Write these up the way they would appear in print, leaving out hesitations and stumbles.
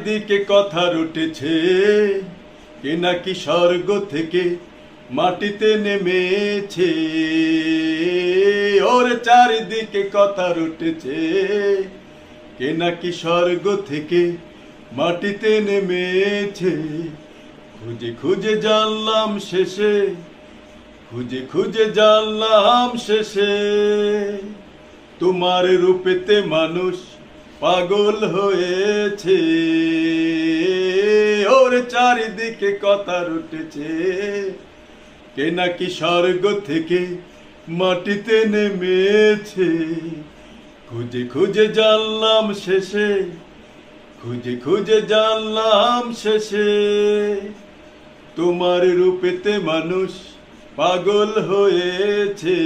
দিকে কথা উঠেছে কে নাকি স্বর্গ থেকে মাটিতে নেমেছে। ওর চারিদিকে কথা উঠেছে কে নাকি স্বর্গ থেকে মাটিতে নেমেছে। খুঁজে খুঁজে জানলাম শেষে, খুঁজে খুঁজে জানলাম শেষে, তোমার রূপেতে মানুষ পাগল হয়েছে। ওর চারিদিকে কথা উঠেছে কে নাকি স্বর্গ থেকে মাটিতে নেমেছে। খুঁজে খুঁজে জানলাম শেষে, খুঁজে খুঁজে জানলাম শেষে, তোমার রূপেতে মানুষ পাগল হয়েছে।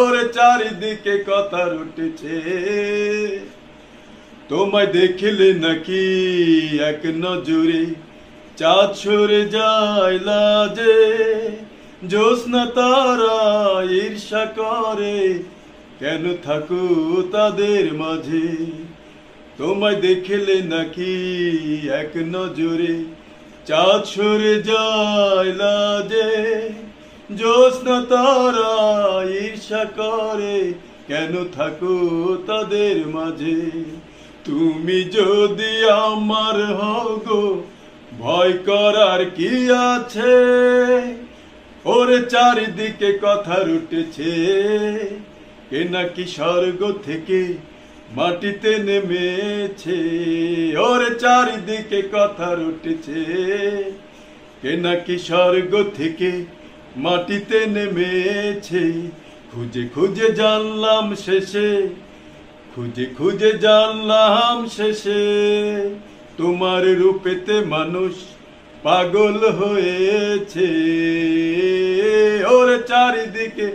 ওর চারিদিকে কথা উঠেছে তোমায় দেখিলে নাকি এক নজরে চাঁদ সরে যায় লাজে। জ্যোৎস্না তারা ঈর্ষা করে কেন থাকো তাদের মাঝে। তোমায় দেখিলে নাকি এক নজরে চাঁদ সরে যায় লাজে। জ্যোৎস্না তারা ঈর্ষা করে কেন থাকো তাদের মাঝে। তুমি যদি আমার হও গো ভয় করার কি আছে। ওর চারিদিকে কথা উঠেছে কে নাকি স্বর্গ থেকে মাটিতে নেমেছে। ওর চারিদিকে কথা উঠেছে কে নাকি স্বর্গ থেকে মাটিতে নেমেছে। খুঁজে খুঁজে জানলাম শেষে, খুঁজে খুঁজে জানলাম শেষে, তোমার রূপেতে মানুষ পাগল হয়েছে। ওর চারিদিকে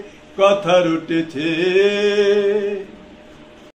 কথা উঠেছে।